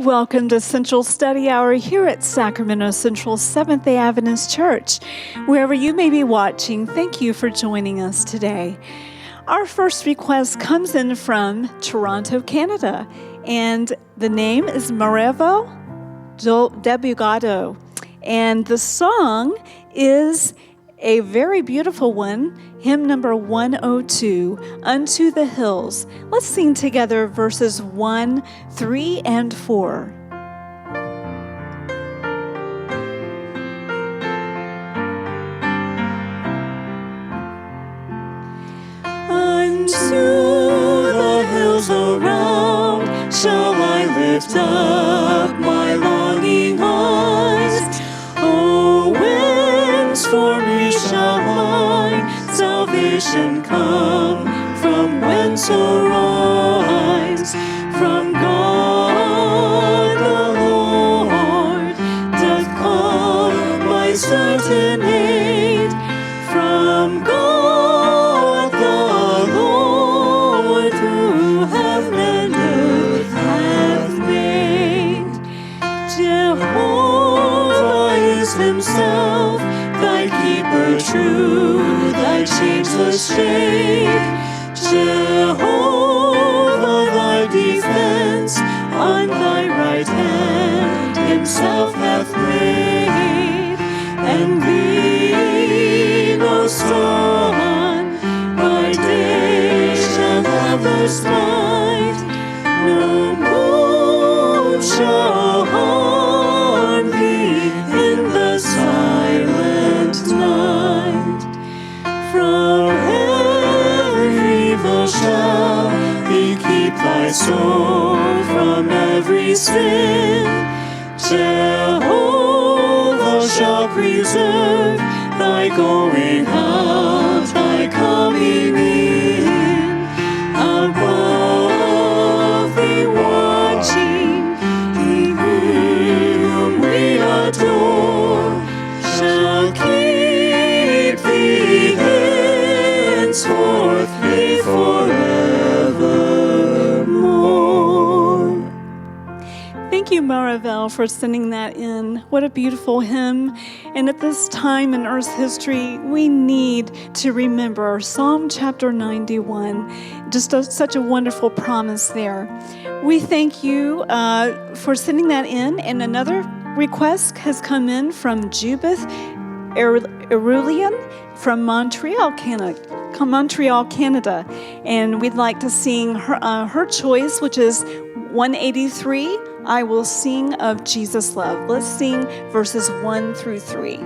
Welcome to Central Study Hour here at Sacramento Central Seventh-day Adventist Church. Wherever you may be watching, thank you for joining us today. Our first request comes in from Toronto, Canada, and the name is Marevo Debugado. And the song is a very beautiful one, hymn number 102, Unto the Hills. Let's sing together verses 1, 3, and 4. Unto the hills around shall I lift up my longing eyes. Oh, whence for me shall mine salvation come? From whence arise? From God the Lord doth come my certain aid. From God the Lord who heaven and earth hath made. Jehovah is himself thy keeper true, thy changeless shade. Jehovah thy defense, on thy right hand himself hath made. And thee no storm by day shall ever smite, no moon shall harm thee in the silent night. From every evil shall he keep thy soul, from every sin. Jehovah shall preserve thy going out, thy coming in. Above thee watching, he whom we adore, shall keep thee henceforth, yea, forevermore. Thank you, Maravel, for sending that in. What a beautiful hymn. And at this time in Earth's history, we need to remember Psalm chapter 91. Such a wonderful promise there. We thank you for sending that in. And another request has come in from Judith Erulian from Montreal, Canada. And we'd like to sing her choice, which is 183, I Will Sing of Jesus' Love. Let's sing verses 1 through 3.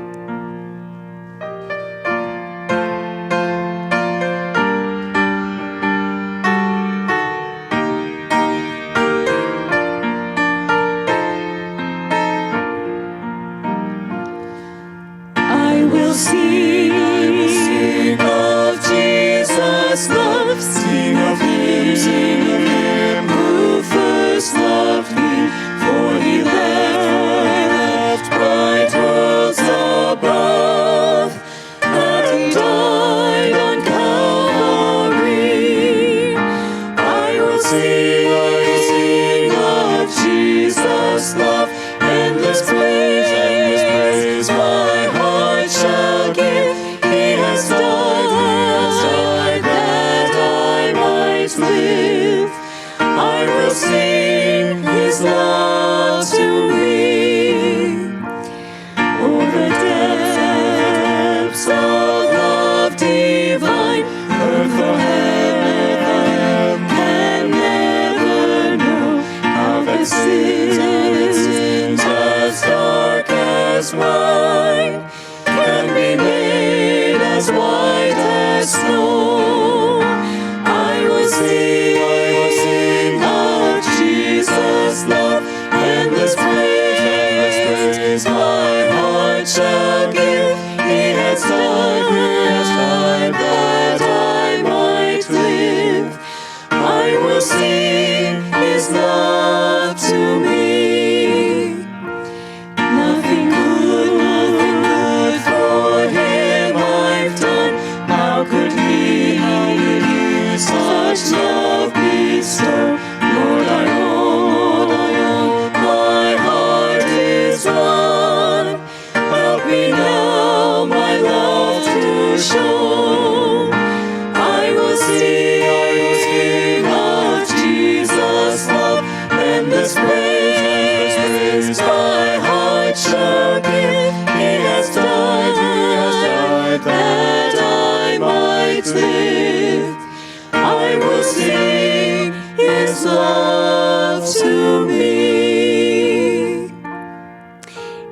I will sing of Jesus' love, sing of him who first loved me, for he left bright worlds above, and died on Calvary. I will sing of Jesus' love, endless praise my heart shall give. He has died that I might live. I will sing his love to me. Oh, the depths of love divine, earth or heaven can never know. How that sins as dark as wine can be made as white as snow. I will sing of Jesus' love, endless praise my heart shall give. He has died that I might live. I will sing His love to me.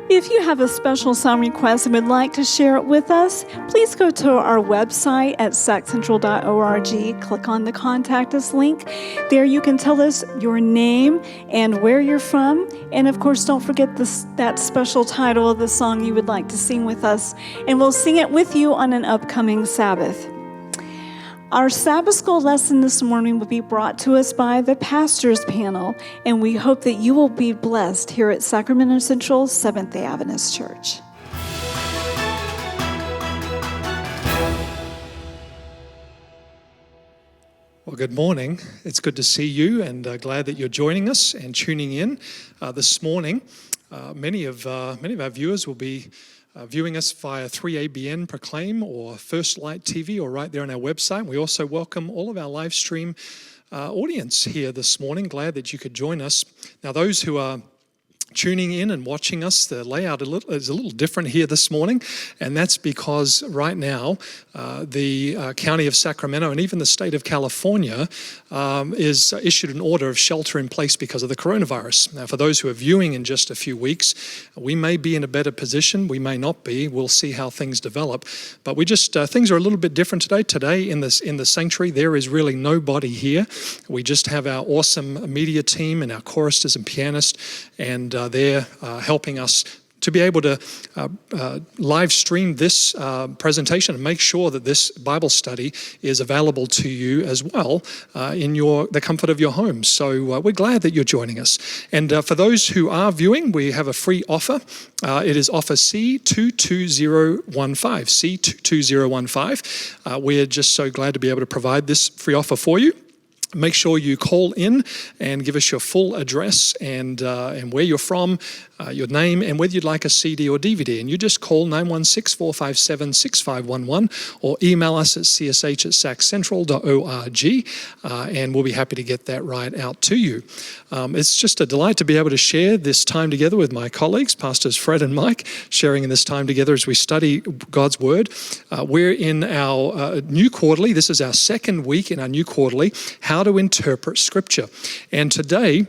If you have a special song request and would like to share it with us, please go to our website at saccentral.org. Click on the Contact Us link. There you can tell us your name and where you're from. And of course, don't forget that special title of the song you would like to sing with us. And we'll sing it with you on an upcoming Sabbath. Our Sabbath School lesson this morning will be brought to us by the Pastors Panel, and we hope that you will be blessed here at Sacramento Central Seventh-day Adventist Church. Well, good morning. It's good to see you, and glad that you're joining us and tuning in this morning. Many of our viewers will be viewing us via 3ABN Proclaim or First Light TV or right there on our website. We also welcome all of our live stream audience here this morning. Glad that you could join us. Now, those who are tuning in and watching us, the layout is a little different here this morning, and that's because right now the County of Sacramento and even the state of California is issued an order of shelter in place because of the coronavirus. Now, for those who are viewing in just a few weeks, we may be in a better position, we may not be. We'll see how things develop, but we just things are a little bit different today. Today in the sanctuary, there is really nobody here. We just have our awesome media team and our choristers and pianists, and they're helping us to be able to live stream this presentation and make sure that this Bible study is available to you as well in the comfort of your home. So we're glad that you're joining us. And for those who are viewing, we have a free offer. It is offer C22015. C22015. We're just so glad to be able to provide this free offer for you. Make sure you call in and give us your full address and where you're from, your name, and whether you'd like a CD or DVD. And you just call 916-457-6511 or email us at csh@saccentral.org, and we'll be happy to get that right out to you. It's just a delight to be able to share this time together with my colleagues, Pastors Fred and Mike, sharing in this time together as we study God's Word. We're in our new quarterly. This is our second week in our new quarterly, How to Interpret Scripture. And today,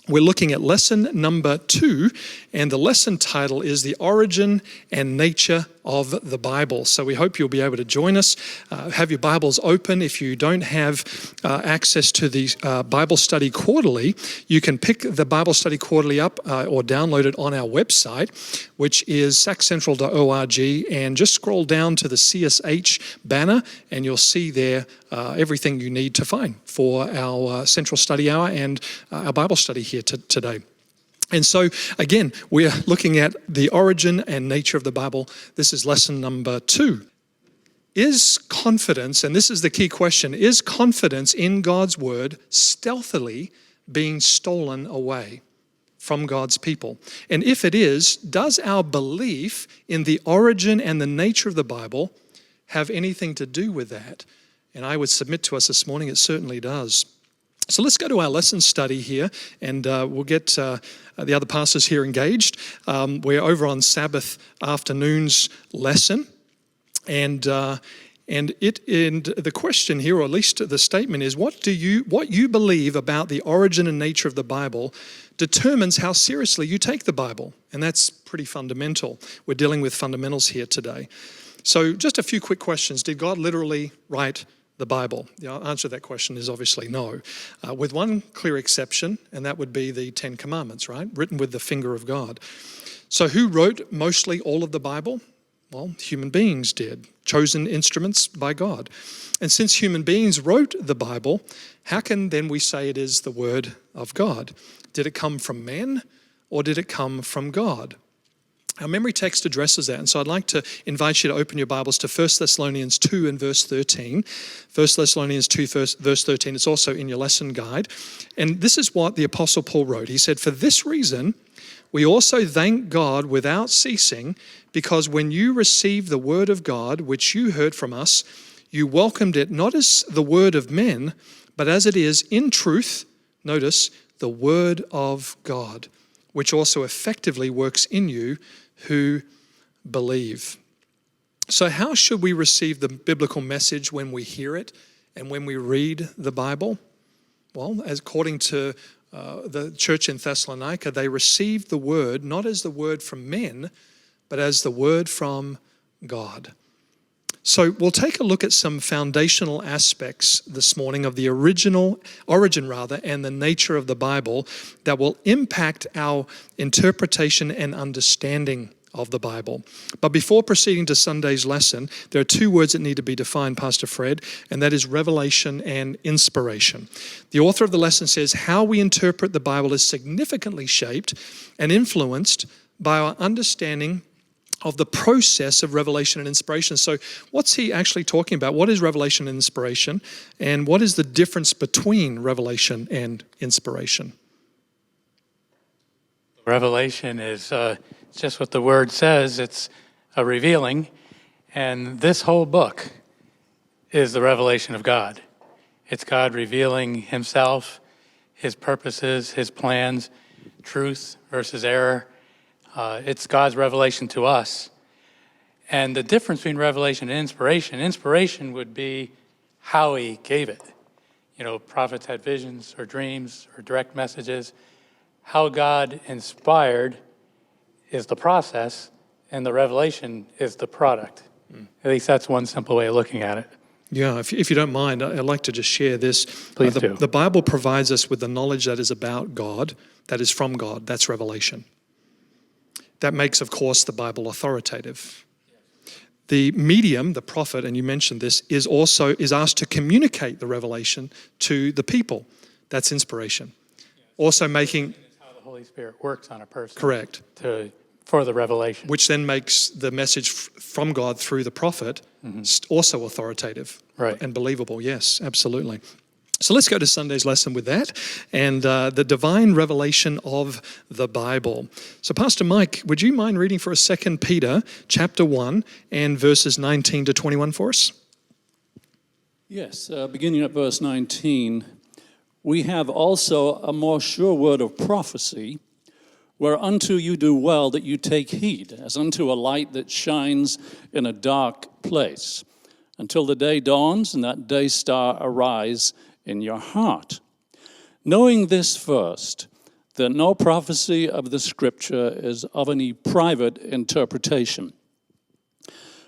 we're looking at lesson number 2, and the lesson title is The Origin and Nature of the Bible. So we hope you'll be able to join us. Have your Bibles open. If you don't have access to the Bible Study Quarterly, you can pick the Bible Study Quarterly up or download it on our website, which is saccentral.org, and just scroll down to the CSH banner, and you'll see there everything you need to find for our Central Study Hour and our Bible study here today. And so, again, we're looking at the origin and nature of the Bible. This is lesson number 2. Is confidence, and this is the key question, is confidence in God's Word stealthily being stolen away from God's people? And if it is, does our belief in the origin and the nature of the Bible have anything to do with that? And I would submit to us this morning, it certainly does. So let's go to our lesson study here, and we'll get the other pastors here engaged. We're over on Sabbath afternoon's lesson, and the question here, or at least the statement, is what you believe about the origin and nature of the Bible determines how seriously you take the Bible, and that's pretty fundamental. We're dealing with fundamentals here today. So just a few quick questions. Did God literally write the Bible? The answer to that question is obviously no, with one clear exception, and that would be the 10 Commandments, right? Written with the finger of God. So who wrote mostly all of the Bible? Well, human beings did, chosen instruments by God. And since human beings wrote the Bible, how can then we say it is the Word of God? Did it come from men, or did it come from God? Our memory text addresses that, and so I'd like to invite you to open your Bibles to 1 Thessalonians 2 and verse 13. 1 Thessalonians 2 verse 13, it's also in your lesson guide. And this is what the Apostle Paul wrote. He said, "For this reason, we also thank God without ceasing, because when you received the word of God, which you heard from us, you welcomed it not as the word of men, but as it is in truth," notice, "the the word of God, which also effectively works in you who believe. So how should we receive the biblical message when we hear it and when we read the Bible? Well, as according to the church in Thessalonica, they received the word not as the word from men, but as the word from God. So we'll take a look at some foundational aspects this morning of the origin, and the nature of the Bible that will impact our interpretation and understanding of the Bible. But before proceeding to Sunday's lesson, there are two words that need to be defined, Pastor Fred, and that is revelation and inspiration. The author of the lesson says how we interpret the Bible is significantly shaped and influenced by our understanding of the process of revelation and inspiration. So what's he actually talking about? What is revelation and inspiration? And what is the difference between revelation and inspiration? Revelation is just what the word says. It's a revealing. And this whole book is the revelation of God. It's God revealing himself, his purposes, his plans, truth versus error. It's God's revelation to us. And the difference between revelation and inspiration would be how he gave it. You know, prophets had visions or dreams or direct messages. How God inspired is the process, and the revelation is the product. At least that's one simple way of looking at it. Yeah, if you don't mind, I'd like to just share this. Please do. The Bible provides us with the knowledge that is about God, that is from God. That's revelation. That makes, of course, the Bible authoritative. The medium, the prophet, and you mentioned this, is asked to communicate the revelation to the people. That's inspiration. Also making... It's how the Holy Spirit works on a person. Correct. For the revelation. Which then makes the message from God through the prophet also authoritative and believable. Yes, absolutely. So let's go to Sunday's lesson with that and the divine revelation of the Bible. So Pastor Mike, would you mind reading for us 2 Peter chapter 1 and verses 19 to 21 for us? Yes, beginning at verse 19, we have also a more sure word of prophecy, whereunto you do well that you take heed, as unto a light that shines in a dark place, until the day dawns and that day star arise in your heart. Knowing this first, that no prophecy of the Scripture is of any private interpretation.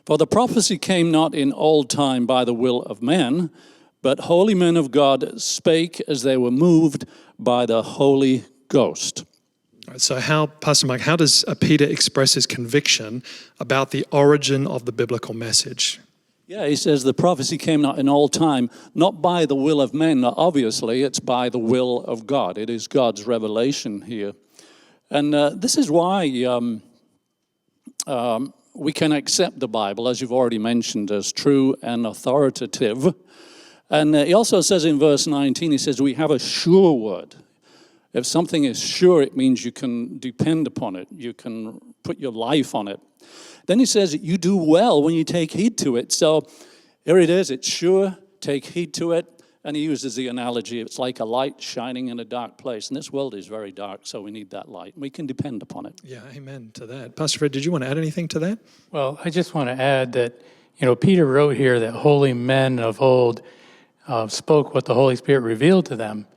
For the prophecy came not in old time by the will of men, but holy men of God spake as they were moved by the Holy Ghost. So Pastor Mike, how does Peter express his conviction about the origin of the biblical message? Yeah, he says the prophecy came not in old time, not by the will of men. Obviously, it's by the will of God. It is God's revelation here. And this is why we can accept the Bible, as you've already mentioned, as true and authoritative. And he also says in verse 19, he says, we have a sure word. If something is sure, it means you can depend upon it. You can put your life on it. Then he says, you do well when you take heed to it. So here it is, it's sure, take heed to it. And he uses the analogy, it's like a light shining in a dark place. And this world is very dark, so we need that light. We can depend upon it. Yeah, amen to that. Pastor Fred, did you want to add anything to that? Well, I just want to add that, Peter wrote here that holy men of old spoke what the Holy Spirit revealed to them.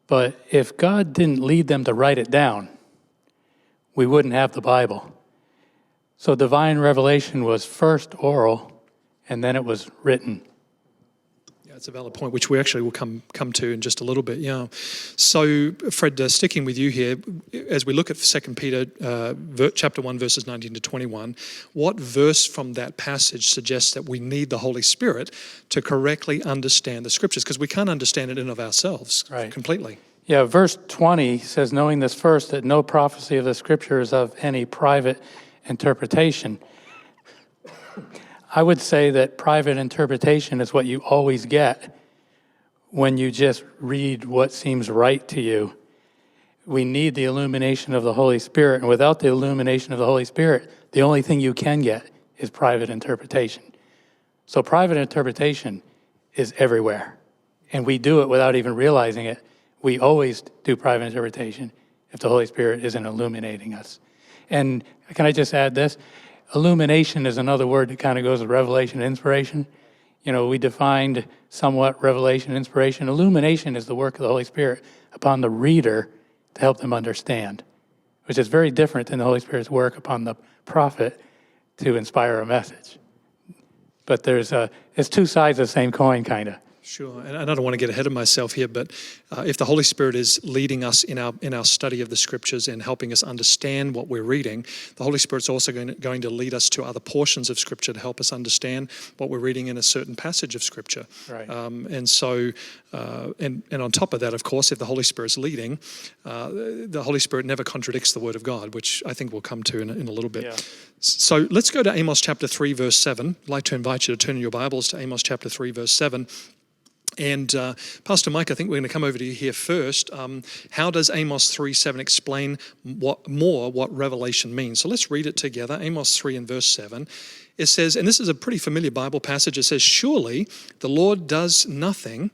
But if God didn't lead them to write it down, we wouldn't have the Bible. So divine revelation was first oral, and then it was written. Yeah, it's a valid point, which we actually will come to in just a little bit. Yeah. So, Fred, sticking with you here, as we look at 2 Peter chapter 1, verses 19 to 21, what verse from that passage suggests that we need the Holy Spirit to correctly understand the Scriptures? Because we can't understand it in of ourselves completely. Yeah, verse 20 says, knowing this first, that no prophecy of the Scripture is of any private interpretation. I would say that private interpretation is what you always get when you just read what seems right to you. We need the illumination of the Holy Spirit, and without the illumination of the Holy Spirit, the only thing you can get is private interpretation. So private interpretation is everywhere, and we do it without even realizing it. we always do private interpretation if the Holy Spirit isn't illuminating us. And can I just add this? Illumination is another word that kind of goes with revelation and inspiration. You know, we defined somewhat revelation and inspiration. Illumination is the work of the Holy Spirit upon the reader to help them understand, which is very different than the Holy Spirit's work upon the prophet to inspire a message. But it's two sides of the same coin, kind of. Sure, and I don't want to get ahead of myself here, but if the Holy Spirit is leading us in our study of the Scriptures and helping us understand what we're reading, the Holy Spirit's also going to lead us to other portions of Scripture to help us understand what we're reading in a certain passage of Scripture. Right. And so, and on top of that, of course, if the Holy Spirit's leading, the Holy Spirit never contradicts the Word of God, which I think we'll come to in a little bit. Yeah. So let's go to Amos chapter 3, verse 7. I'd like to invite you to turn in your Bibles to Amos chapter 3, verse 7. And Pastor Mike, I think we're going to come over to you here first. How does Amos 3:7 explain what revelation means? So let's read it together. Amos 3 and verse 7. It says, and this is a pretty familiar Bible passage, it says, "Surely the Lord does nothing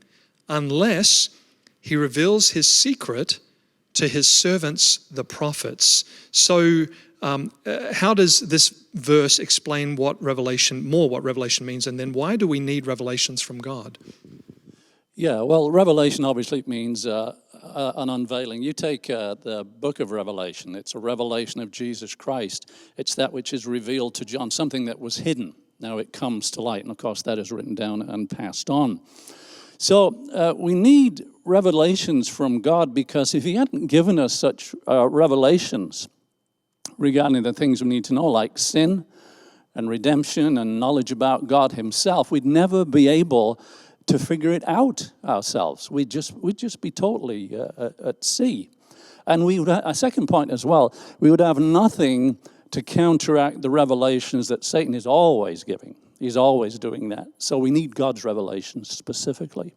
unless he reveals his secret to his servants, the prophets." So how does this verse explain what revelation means? And then why do we need revelations from God? Yeah, well, revelation obviously means an unveiling. You take the book of Revelation, it's a revelation of Jesus Christ. It's that which is revealed to John, something that was hidden. Now it comes to light, and of course that is written down and passed on. So we need revelations from God, because if he hadn't given us such revelations regarding the things we need to know, like sin and redemption and knowledge about God himself, we'd never be able to figure it out ourselves. We'd just be totally at sea. And we would, a second point as well, we would have nothing to counteract the revelations that Satan is always giving. He's always doing that. So we need God's revelations specifically.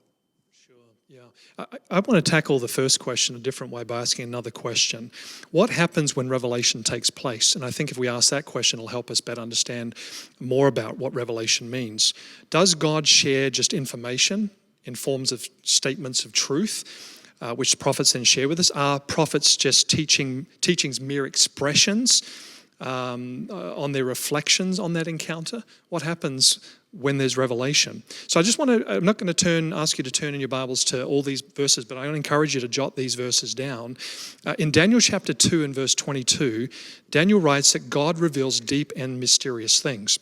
I want to tackle the first question a different way by asking another question. What happens when revelation takes place? And I think if we ask that question, it'll help us better understand more about what revelation means. Does God share just information in forms of statements of truth, which prophets then share with us? Are prophets just teachings mere expressions on their reflections on that encounter? What happens when there's revelation? So I'm not going to ask you to turn in your Bibles to all these verses, but I want to encourage you to jot these verses down. In Daniel chapter 2 and verse 22, Daniel writes that God reveals deep and mysterious things.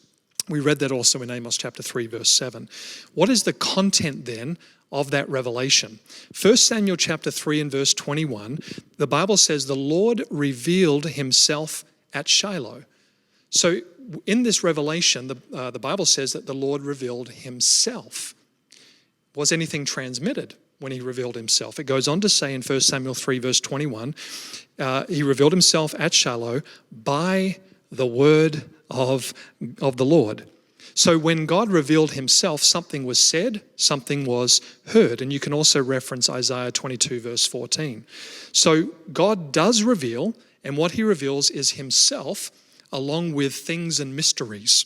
We read that also in Amos chapter 3, verse 7. What is the content then of that revelation? 1 Samuel chapter 3 and verse 21, the Bible says the Lord revealed himself at Shiloh. So in this revelation, the Bible says that the Lord revealed himself. Was anything transmitted when he revealed himself? It goes on to say in 1 Samuel 3 verse 21, he revealed himself at Shiloh by the word of the Lord. So when God revealed himself, something was said, something was heard. And you can also reference Isaiah 22 verse 14. So God does reveal, and what he reveals is himself, along with things and mysteries.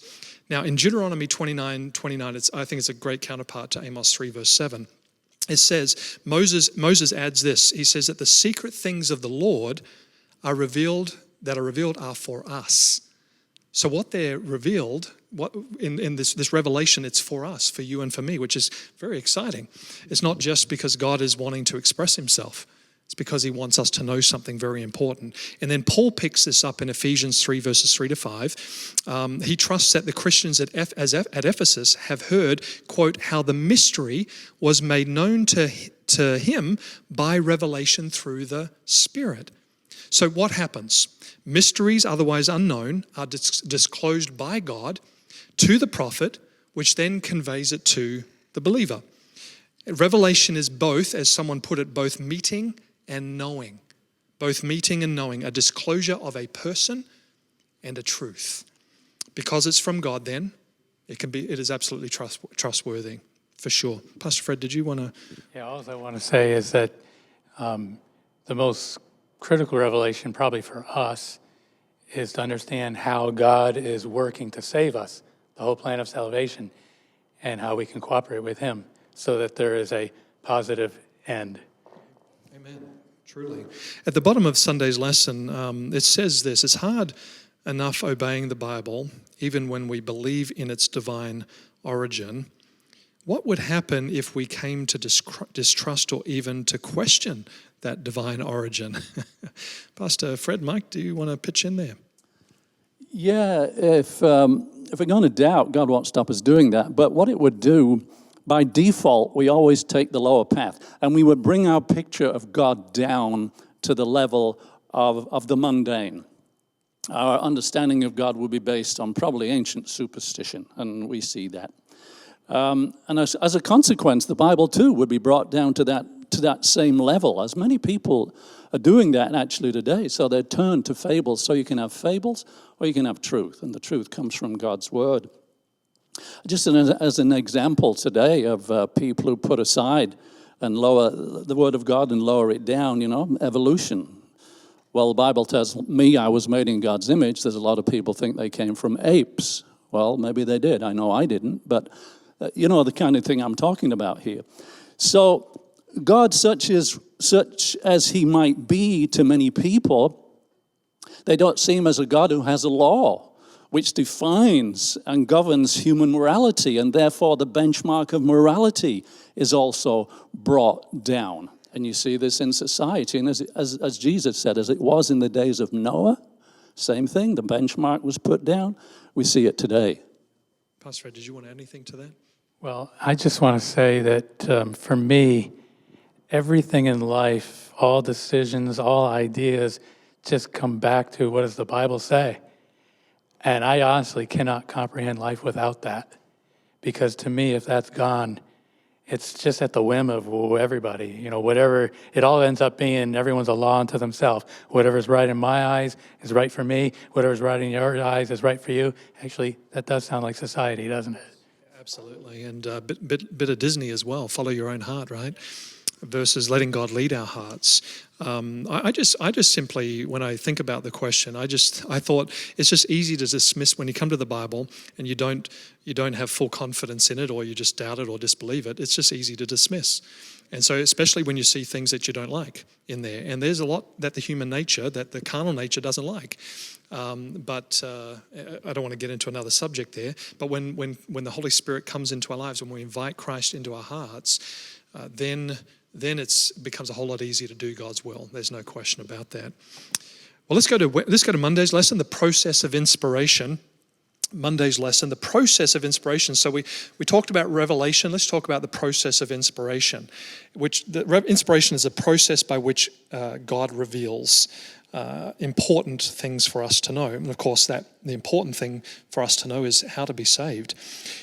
Now, in Deuteronomy 29:29, I think it's a great counterpart to Amos 3, verse 7. It says, Moses adds this. He says that the secret things of the Lord are revealed are for us. So what they're revealed, in this revelation, it's for us, for you and for me, which is very exciting. It's not just because God is wanting to express himself. It's because he wants us to know something very important. And then Paul picks this up in Ephesians 3, verses 3 to 5. He trusts that the Christians at Ephesus have heard, quote, how the mystery was made known to him by revelation through the Spirit. So what happens? Mysteries, otherwise unknown, are disclosed by God to the prophet, which then conveys it to the believer. Revelation is both, as someone put it, both meeting and knowing. Both meeting and knowing, a disclosure of a person and a truth. Because it's from God then, it is absolutely trustworthy, for sure. Pastor Fred, did you want to? Yeah, all I want to say is that the most critical revelation probably for us is to understand how God is working to save us, the whole plan of salvation, and how we can cooperate with him so that there is a positive end. Amen. Truly. At the bottom of Sunday's lesson, it says this: it's hard enough obeying the Bible, even when we believe in its divine origin. What would happen if we came to distrust or even to question that divine origin? Pastor Fred, Mike, do you want to pitch in there? Yeah, if we're going to doubt, God won't stop us doing that. But what it would do, by default, we always take the lower path, and we would bring our picture of God down to the level of the mundane. Our understanding of God would be based on probably ancient superstition, and we see that. And as a consequence, the Bible too would be brought down to that same level, as many people are doing that actually today. So they turn to fables. So you can have fables or you can have truth, and the truth comes from God's word. Just as an example today of people who put aside and lower the word of God and lower it down, evolution. Well, the Bible tells me I was made in God's image. There's a lot of people think they came from apes. Well, maybe they did. I know I didn't, but you know the kind of thing I'm talking about here. So God, such as he might be to many people, they don't see him as a God who has a law which defines and governs human morality, and therefore the benchmark of morality is also brought down. And you see this in society, and as Jesus said, as it was in the days of Noah, same thing, the benchmark was put down. We see it today. Pastor Fred, did you want to add anything to that? Well, I just want to say that for me, everything in life, all decisions, all ideas, just come back to what does the Bible say? And I honestly cannot comprehend life without that. Because to me, if that's gone, it's just at the whim of everybody. Whatever, it all ends up being, everyone's a law unto themselves. Whatever's right in my eyes is right for me. Whatever's right in your eyes is right for you. Actually, that does sound like society, doesn't it? Absolutely. And a bit of Disney as well. Follow your own heart, right? Versus letting God lead our hearts. I just simply, when I think about the question, I thought it's just easy to dismiss when you come to the Bible and you don't have full confidence in it, or you just doubt it or disbelieve it. It's just easy to dismiss. And so, especially when you see things that you don't like in there, and there's a lot that the carnal nature doesn't like. But I don't want to get into another subject there. But when the Holy Spirit comes into our lives, when we invite Christ into our hearts, then it becomes a whole lot easier to do God's will. There's no question about that. Well, let's go to Monday's lesson, the process of inspiration. Monday's lesson, the process of inspiration. So we talked about revelation. Let's talk about the process of inspiration, which inspiration is a process by which God reveals important things for us to know. And of course, the important thing for us to know is how to be saved.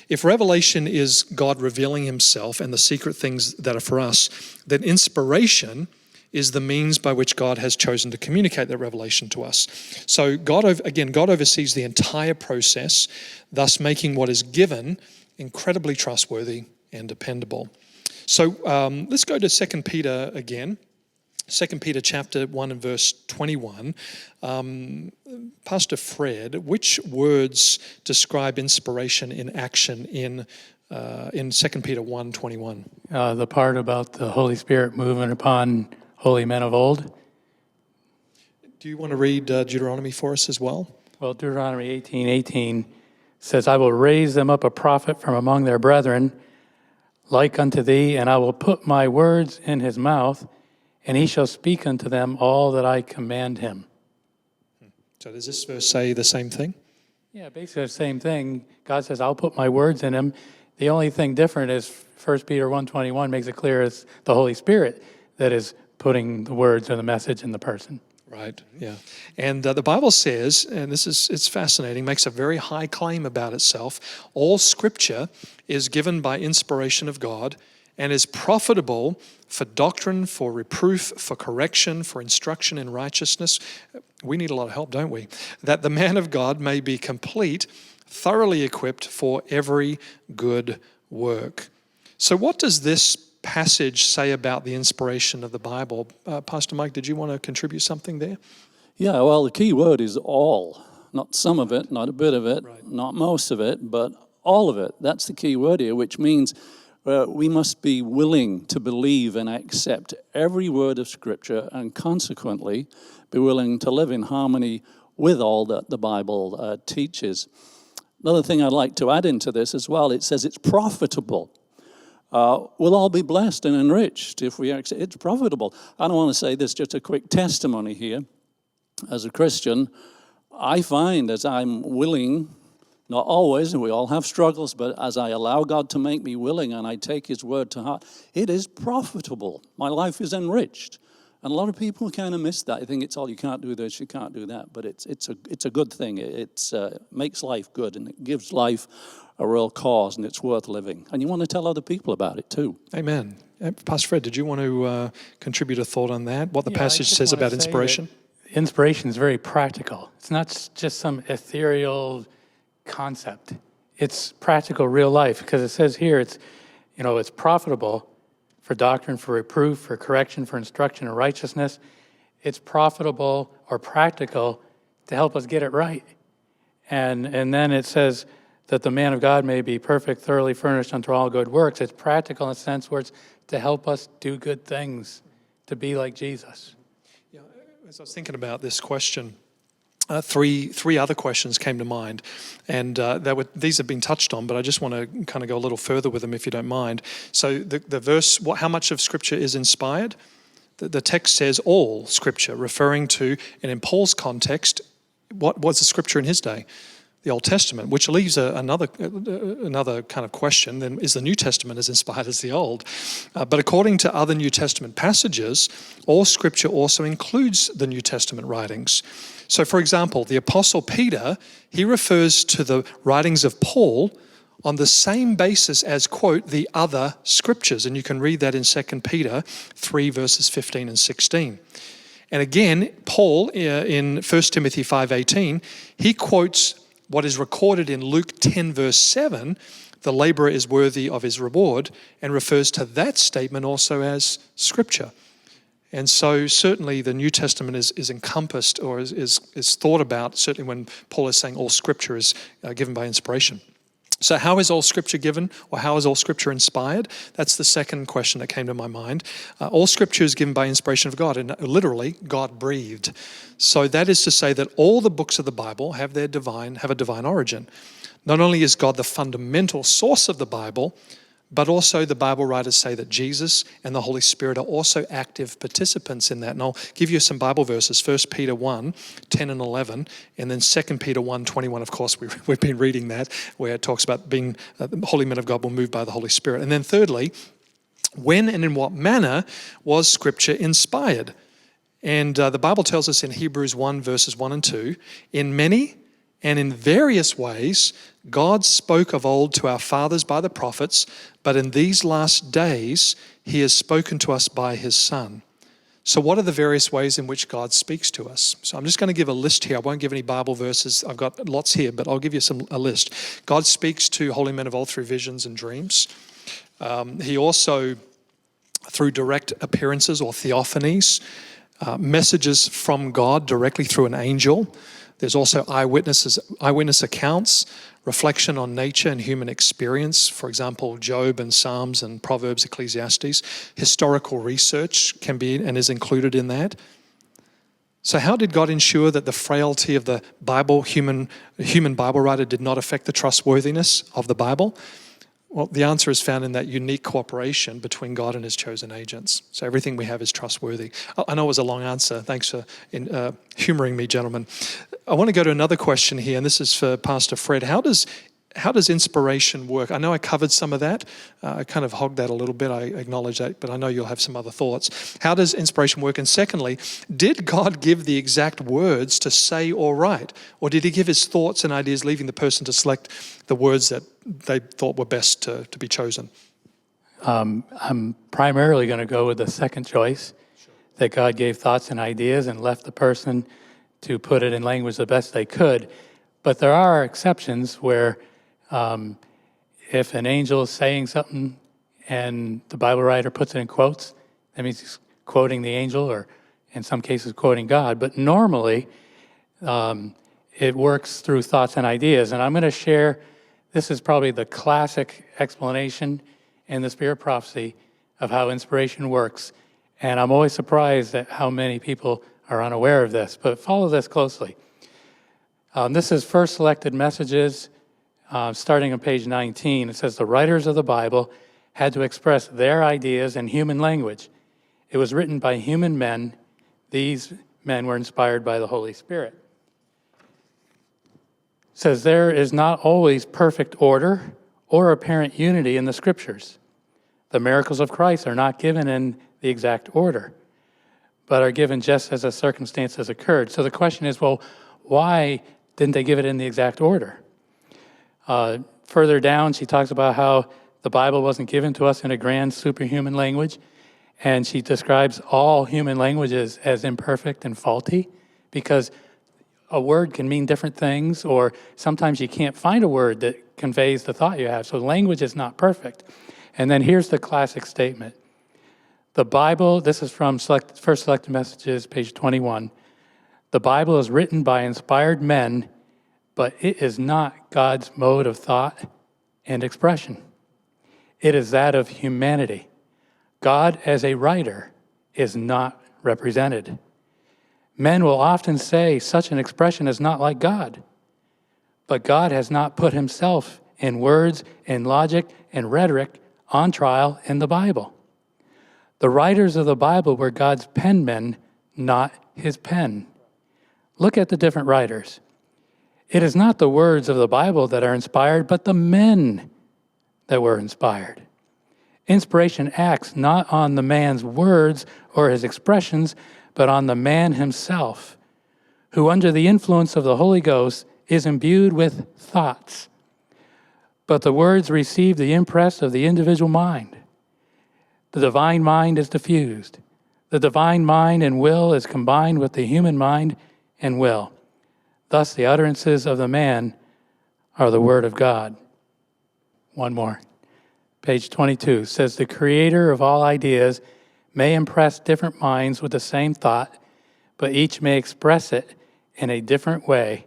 If revelation is God revealing himself and the secret things that are for us, then inspiration is the means by which God has chosen to communicate that revelation to us. So God oversees the entire process, thus making what is given incredibly trustworthy and dependable. So let's go to 2 Peter again. 2 Peter chapter 1 and verse 21. Pastor Fred, which words describe inspiration in action in 2 Peter 1:21? The part about the Holy Spirit moving upon holy men of old. Do you want to read Deuteronomy for us as well? Well, Deuteronomy 18:18 says, I will raise them up a prophet from among their brethren, like unto thee, and I will put my words in his mouth, and he shall speak unto them all that I command him. So does this verse say the same thing? Yeah, basically the same thing. God says, I'll put my words in him. The only thing different is 1 Peter 1:21 makes it clear it's the Holy Spirit that is putting the words or the message in the person. Right, yeah. And the Bible says, and it's fascinating, makes a very high claim about itself, all Scripture is given by inspiration of God and is profitable for doctrine, for reproof, for correction, for instruction in righteousness. We need a lot of help, don't we? That the man of God may be complete, thoroughly equipped for every good work. So what does this passage say about the inspiration of the Bible? Pastor Mike, did you want to contribute something there? Yeah, well, the key word is all. Not some of it, not a bit of it, Right. not most of it, but all of it. That's the key word here, which means We must be willing to believe and accept every word of Scripture and consequently be willing to live in harmony with all that the Bible teaches. Another thing I'd like to add into this as well, it says it's profitable. We'll all be blessed and enriched if we accept it's profitable. I don't want to say this, just a quick testimony here. As a Christian, I find as I'm willing, not always, and we all have struggles, but as I allow God to make me willing and I take His word to heart, it is profitable. My life is enriched. And a lot of people kind of miss that. I think it's all, you can't do this, you can't do that. But it's a good thing. It makes life good, and it gives life a real cause, and it's worth living. And you want to tell other people about it too. Amen. Pastor Fred, did you want to contribute a thought on that? What the passage says about inspiration? Inspiration is very practical. It's not just some ethereal concept. It's practical, real life, because it says here it's profitable for doctrine, for reproof, for correction, for instruction in righteousness. It's profitable or practical to help us get it right. And then it says that the man of God may be perfect, thoroughly furnished unto all good works. It's practical in a sense where it's to help us do good things, to be like Jesus. Yeah, as I was thinking about this question, three other questions came to mind, and these have been touched on, but I just want to kind of go a little further with them, if you don't mind. So the verse, how much of Scripture is inspired? The text says all Scripture, referring to, and in Paul's context, what was the Scripture in his day? The Old Testament, which leaves another kind of question, then is the New Testament as inspired as the Old? But according to other New Testament passages, all Scripture also includes the New Testament writings. So, for example, the Apostle Peter, he refers to the writings of Paul on the same basis as, quote, the other Scriptures. And you can read that in 2 Peter 3, verses 15 and 16. And again, Paul, in 1 Timothy 5:18, he quotes what is recorded in Luke 10, verse 7, the laborer is worthy of his reward, and refers to that statement also as Scripture. And so certainly the New Testament is encompassed or is thought about, certainly when Paul is saying all Scripture is given by inspiration. So how is all Scripture given, or how is all Scripture inspired? That's the second question that came to my mind. All Scripture is given by inspiration of God, and literally, God breathed. So that is to say that all the books of the Bible have a divine origin. Not only is God the fundamental source of the Bible, but also the Bible writers say that Jesus and the Holy Spirit are also active participants in that. And I'll give you some Bible verses, 1 Peter 1, 10 and 11, and then 2 Peter 1, 21. Of course, we've been reading that, where it talks about being holy men of God will move by the Holy Spirit. And then thirdly, when and in what manner was Scripture inspired? And the Bible tells us in Hebrews 1, verses 1 and 2, in many and in various ways, God spoke of old to our fathers by the prophets, but in these last days, He has spoken to us by His Son. So what are the various ways in which God speaks to us? So I'm just going to give a list here. I won't give any Bible verses. I've got lots here, but I'll give you a list. God speaks to holy men of old through visions and dreams. He also, through direct appearances or theophanies, messages from God directly through an angel. There's also eyewitness accounts, reflection on nature and human experience. For example, Job and Psalms and Proverbs, Ecclesiastes. Historical research can be and is included in that. So how did God ensure that the frailty of the Bible, human Bible writer, did not affect the trustworthiness of the Bible? Well, the answer is found in that unique cooperation between God and His chosen agents. So everything we have is trustworthy. I know it was a long answer. Thanks for humoring me, gentlemen. I want to go to another question here, and this is for Pastor Fred. How does inspiration work? I know I covered some of that. I kind of hogged that a little bit. I acknowledge that, but I know you'll have some other thoughts. How does inspiration work? And secondly, did God give the exact words to say or write? Or did He give His thoughts and ideas, leaving the person to select the words that they thought were best to be chosen? I'm primarily going to go with the second choice, that God gave thoughts and ideas and left the person to put it in language the best they could. But there are exceptions where if an angel is saying something and the Bible writer puts it in quotes, that means he's quoting the angel, or in some cases quoting God. But normally it works through thoughts and ideas. And I'm going to share, this is probably the classic explanation, and the spirit of prophecy of how inspiration works. And I'm always surprised at how many people are unaware of this, but follow this closely. This is First Selected Messages, starting on page 19. It says, the writers of the Bible had to express their ideas in human language. It was written by human men. These men were inspired by the Holy Spirit. It says there is not always perfect order or apparent unity in the Scriptures. The miracles of Christ are not given in the exact order, but are given just as the circumstances occurred. So the question is, well, why didn't they give it in the exact order? Further down, she talks about how the Bible wasn't given to us in a grand superhuman language, and she describes all human languages as imperfect and faulty because a word can mean different things, or sometimes you can't find a word that conveys the thought you have. So language is not perfect. And then here's the classic statement. The Bible, this is from First Selected Messages, page 21. The Bible is written by inspired men, but it is not God's mode of thought and expression. It is that of humanity. God as a writer is not represented. Men will often say such an expression is not like God. But God has not put himself in words, in logic, and rhetoric on trial in the Bible. The writers of the Bible were God's penmen, not his pen. Look at the different writers. It is not the words of the Bible that are inspired, but the men that were inspired. Inspiration acts not on the man's words or his expressions, but on the man himself, who under the influence of the Holy Ghost is imbued with thoughts. But the words receive the impress of the individual mind. The divine mind is diffused. The divine mind and will is combined with the human mind and will. Thus the utterances of the man are the word of God. One more. Page 22 says, the creator of all ideas may impress different minds with the same thought, but each may express it in a different way,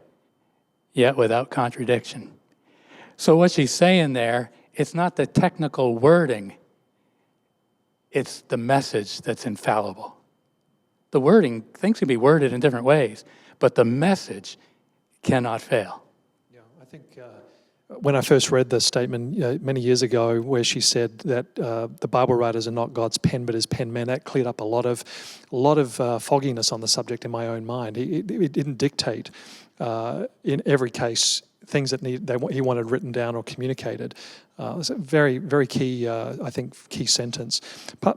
yet without contradiction. So what she's saying there, it's not the technical wording, it's the message that's infallible. The wording, things can be worded in different ways, but the message cannot fail. Yeah, I think when I first read the statement many years ago where she said that the Bible writers are not God's pen but his penmen, that cleared up a lot of fogginess on the subject in my own mind. It didn't dictate in every case things that he wanted written down or communicated. It's a very, very key, I think, key sentence.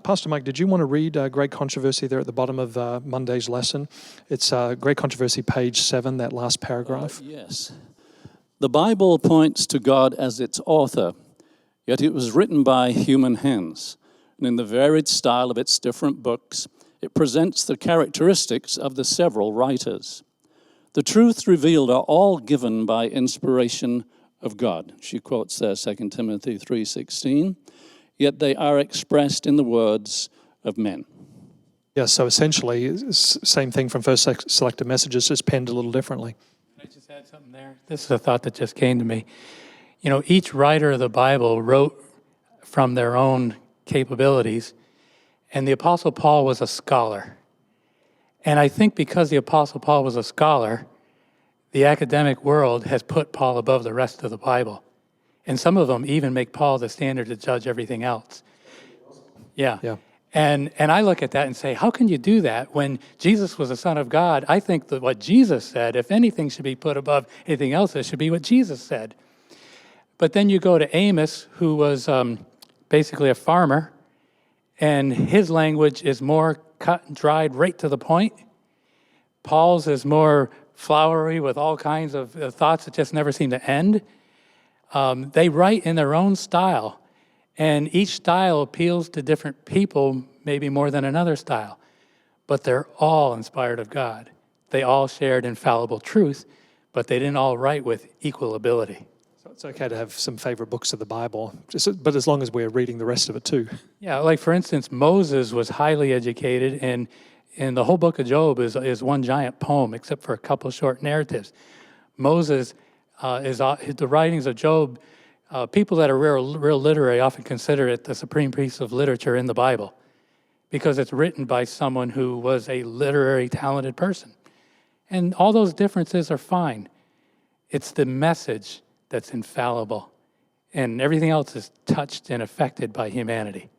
Pastor Mike, did you want to read Great Controversy there at the bottom of Monday's lesson? It's Great Controversy, page 7, that last paragraph. Yes. The Bible points to God as its author, yet it was written by human hands. And in the varied style of its different books, it presents the characteristics of the several writers. The truths revealed are all given by inspiration of God. She quotes there 2 Timothy 3:16, yet they are expressed in the words of men. Yeah, so essentially, same thing from First Selected Messages, just penned a little differently. Can I just add something there? This is a thought that just came to me. You know, each writer of the Bible wrote from their own capabilities, and the Apostle Paul was a scholar. And I think because the Apostle Paul was a scholar, the academic world has put Paul above the rest of the Bible. And some of them even make Paul the standard to judge everything else. Yeah. And I look at that and say, how can you do that when Jesus was the Son of God? I think that what Jesus said, if anything should be put above anything else, it should be what Jesus said. But then you go to Amos, who was basically a farmer, and his language is more cut and dried right to the point. Paul's is more flowery with all kinds of thoughts that just never seem to end. They write in their own style, and each style appeals to different people, maybe more than another style. But they're all inspired of God. They all shared infallible truth, but they didn't all write with equal ability. So it's okay to have some favorite books of the Bible, but as long as we're reading the rest of it too. Yeah, like for instance, Moses was highly educated, and the whole book of Job is one giant poem, except for a couple short narratives. Moses, the writings of Job People that are real literary often consider it the supreme piece of literature in the Bible because it's written by someone who was a literary talented person. And all those differences are fine. It's the message that's infallible, and everything else is touched and affected by humanity.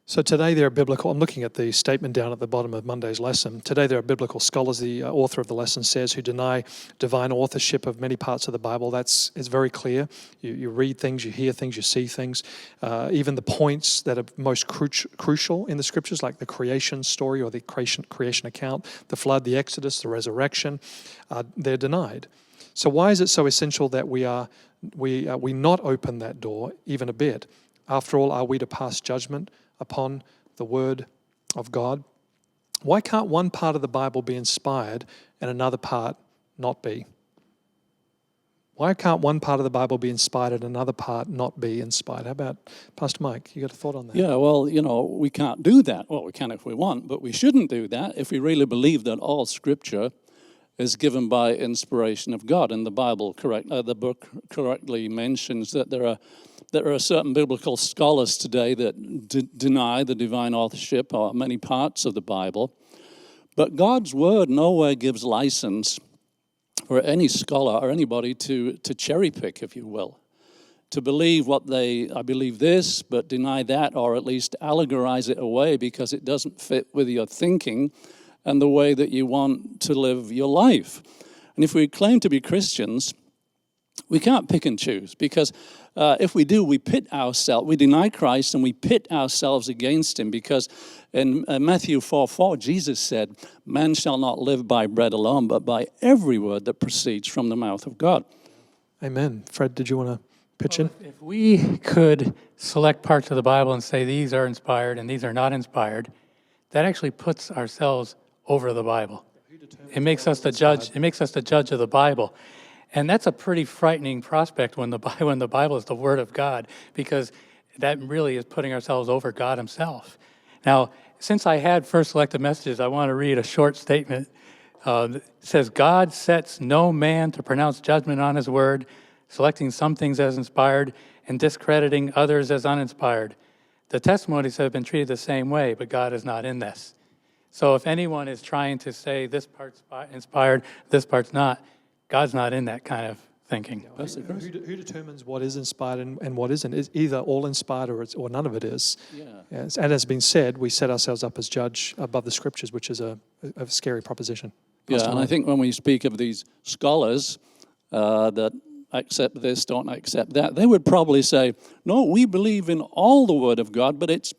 So today there are biblical, I'm looking at the statement down at the bottom of Monday's lesson. Today there are biblical scholars, the author of the lesson says, who deny divine authorship of many parts of the Bible. It's very clear. You read things, you hear things, you see things. Even the points that are most crucial in the scriptures, like the creation story or the creation account, the flood, the Exodus, the resurrection, they're denied. So why is it so essential that we not open that door even a bit? After all, are we to pass judgment upon the Word of God? Why can't one part of the Bible be inspired and another part not be? Why can't one part of the Bible be inspired and another part not be inspired? How about Pastor Mike? You got a thought on that? Yeah, well, we can't do that. Well, we can if we want, but we shouldn't do that if we really believe that all Scripture is given by inspiration of God. And the Bible, the book correctly mentions that there are certain biblical scholars today that deny the divine authorship of many parts of the Bible. But God's Word nowhere gives license for any scholar or anybody to cherry pick, if you will, to believe I believe this, but deny that, or at least allegorize it away because it doesn't fit with your thinking and the way that you want to live your life. And if we claim to be Christians, we can't pick and choose, because if we do, we deny Christ and we pit ourselves against him, because in Matthew 4:4, Jesus said, "Man shall not live by bread alone, but by every word that proceeds from the mouth of God." Amen. Fred, did you want to pitch in? If we could select parts of the Bible and say these are inspired and these are not inspired, that actually puts ourselves over the Bible. It makes us the judge. It makes us the judge of the Bible. And that's a pretty frightening prospect when the Bible is the Word of God, because that really is putting ourselves over God himself. Now, since I had first selected messages, I want to read a short statement. It says, "God sets no man to pronounce judgment on his word, selecting some things as inspired and discrediting others as uninspired. The testimonies have been treated the same way, but God is not in this." So if anyone is trying to say this part's inspired, this part's not, God's not in that kind of thinking. Who determines what is inspired and what isn't? It's either all inspired or none of it is. Yeah. Yes. And as has been said, we set ourselves up as judge above the Scriptures, which is a scary proposition. Yeah, and I think when we speak of these scholars that accept this, don't accept that, they would probably say, no, we believe in all the Word of God, but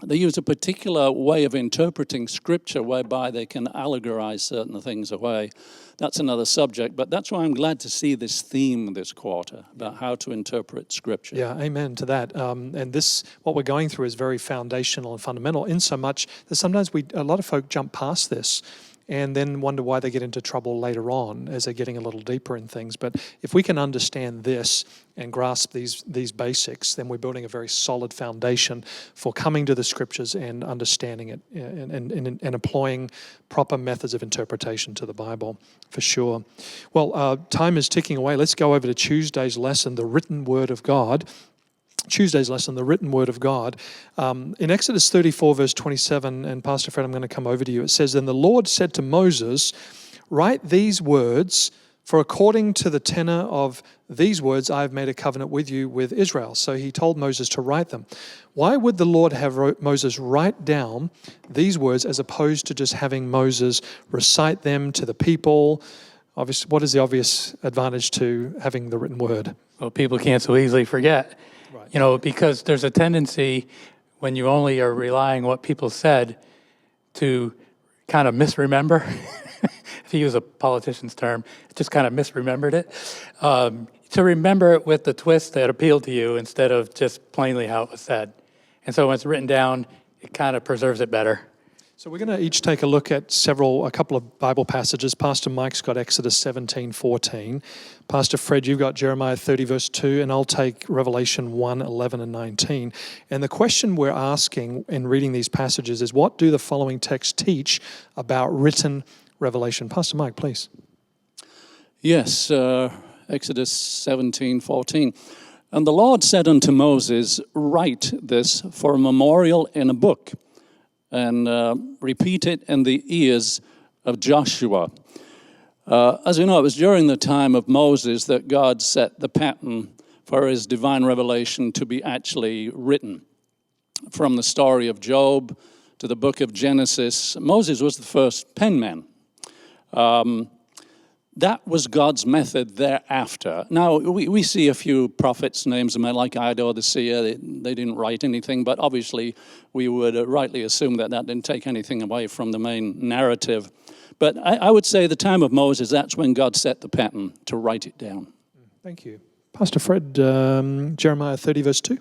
they use a particular way of interpreting Scripture whereby they can allegorize certain things away. That's another subject, but that's why I'm glad to see this theme this quarter about how to interpret Scripture. Yeah, amen to that. And this, what we're going through, is very foundational and fundamental, in so much that sometimes a lot of folk jump past this and then wonder why they get into trouble later on as they're getting a little deeper in things. But if we can understand this and grasp these basics, then we're building a very solid foundation for coming to the Scriptures and understanding it and employing proper methods of interpretation to the Bible, for sure. Well, time is ticking away. Let's go over to Tuesday's lesson, the written Word of God. Tuesday's lesson, the written Word of God. In Exodus 34, verse 27, and Pastor Fred, I'm going to come over to you. It says, "Then the Lord said to Moses, write these words, for according to the tenor of these words, I have made a covenant with you with Israel." So he told Moses to write them. Why would the Lord have Moses write down these words as opposed to just having Moses recite them to the people? Obviously, what is the obvious advantage to having the written word? Well, people can't so easily forget. Right. Because there's a tendency when you only are relying on what people said to kind of misremember. If you use a politician's term, just kind of misremembered it. To remember it with the twist that appealed to you instead of just plainly how it was said. And so when it's written down, it kind of preserves it better. So we're going to each take a look at a couple of Bible passages. Pastor Mike's got Exodus 17:14. Pastor Fred, you've got Jeremiah 30, verse 2, and I'll take Revelation 1, 11 and 19. And the question we're asking in reading these passages is, what do the following texts teach about written revelation? Pastor Mike, please. Yes, Exodus 17:14. And the Lord said unto Moses, write this for a memorial in a book, and repeat it in the ears of Joshua. As you know, it was during the time of Moses that God set the pattern for his divine revelation to be actually written. From the story of Job to the book of Genesis, Moses was the first penman. That was God's method thereafter. Now, we see a few prophets' names, like Iddo the seer. They didn't write anything, but obviously we would rightly assume that didn't take anything away from the main narrative. But I would say the time of Moses, that's when God set the pattern to write it down. Thank you. Pastor Fred, Jeremiah 30, verse 2.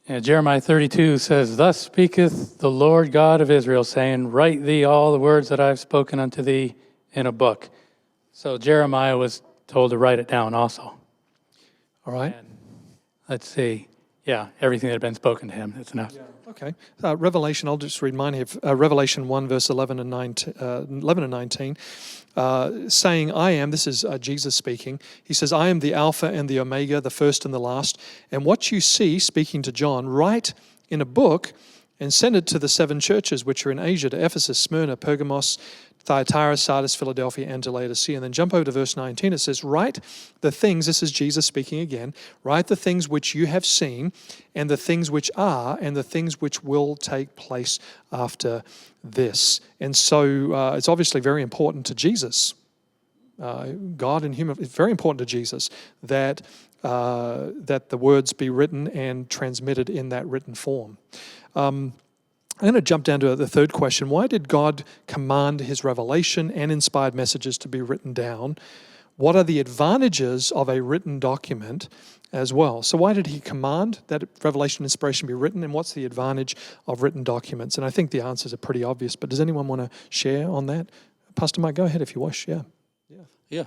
Yeah, Jeremiah 32 says, Thus speaketh the Lord God of Israel, saying, Write thee all the words that I have spoken unto thee in a book. So Jeremiah was told to write it down also. All right. And let's see. Yeah, everything that had been spoken to him, that's enough. Okay. Revelation, I'll just read mine here. Revelation 1, verse 11 and 19, saying, I am, this is Jesus speaking, he says, I am the Alpha and the Omega, the first and the last. And what you see, speaking to John, write in a book and send it to the 7 churches which are in Asia, to Ephesus, Smyrna, Pergamos, Thyatira, Sardis, Philadelphia, and to Laodicea. And then jump over to verse 19. It says, write the things, this is Jesus speaking again, write the things which you have seen, and the things which are, and the things which will take place after this. And so it's obviously very important to Jesus, God and human, it's very important to Jesus that the words be written and transmitted in that written form. I'm going to jump down to the third question. Why did God command his revelation and inspired messages to be written down? What are the advantages of a written document as well? So why did he command that revelation and inspiration be written, and what's the advantage of written documents? And I think the answers are pretty obvious, but does anyone want to share on that? Pastor Mike, go ahead if you wish. Yeah.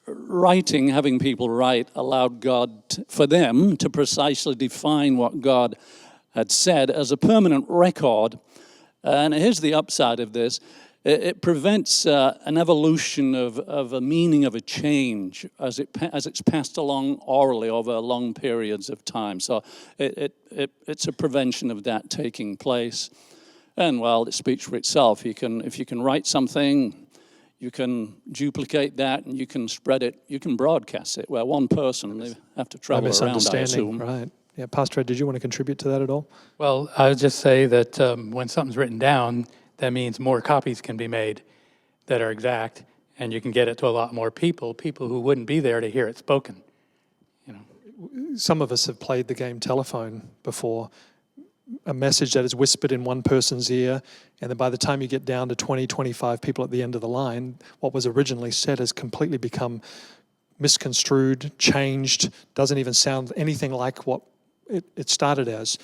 Writing, having people write, allowed God, for them to precisely define what God had said as a permanent record. And here's the upside of this. It prevents an evolution of a meaning of a change as it's passed along orally over long periods of time. So it's a prevention of that taking place. And, well, it speaks for itself. If you can write something, you can duplicate that, and you can spread it. You can broadcast it. Where one person, they have to travel around, I assume. Right. Yeah, Pastor Ed, did you want to contribute to that at all? Well, I would just say that when something's written down, that means more copies can be made that are exact, and you can get it to a lot more people who wouldn't be there to hear it spoken. Some of us have played the game telephone before. A message that is whispered in one person's ear, and then by the time you get down to 20, 25 people at the end of the line, what was originally said has completely become misconstrued, changed, doesn't even sound anything like what it started as.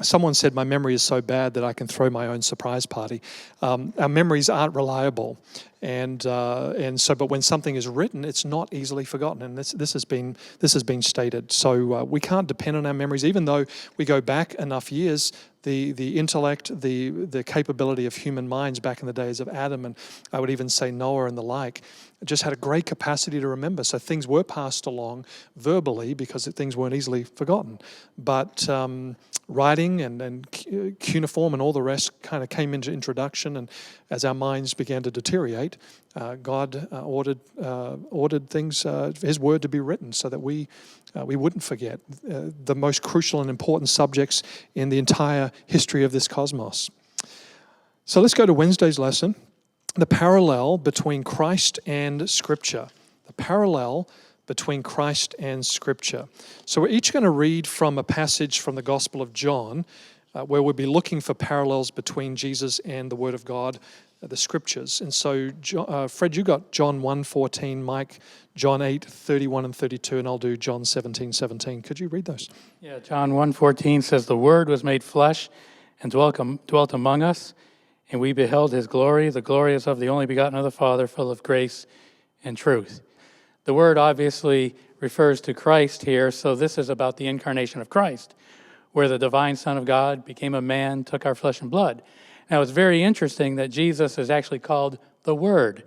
Someone said, my memory is so bad that I can throw my own surprise party. Our memories aren't reliable. And so, but when something is written, it's not easily forgotten. And this has been stated. So we can't depend on our memories, even though we go back enough years. The intellect, the capability of human minds back in the days of Adam, and I would even say Noah and the like, just had a great capacity to remember. So things were passed along verbally because things weren't easily forgotten. But writing and cuneiform and all the rest kind of came into introduction, and as our minds began to deteriorate, God ordered things, His word to be written, so that we wouldn't forget the most crucial and important subjects in the entire history of this cosmos. So let's go to Wednesday's lesson, the parallel between Christ and Scripture. The parallel between Christ and Scripture. So we're each going to read from a passage from the Gospel of John, where we'll be looking for parallels between Jesus and the Word of God, the Scriptures. And so, Fred, you got John 1:14, Mike, John 8:31 and 32, and I'll do John 17:17. Could you read those? Yeah, John 1:14 says, The Word was made flesh and dwelt among us, and we beheld His glory. The glory is of the only begotten of the Father, full of grace and truth. The Word obviously refers to Christ here, so this is about the incarnation of Christ, where the divine Son of God became a man, took our flesh and blood. Now, it's very interesting that Jesus is actually called the Word.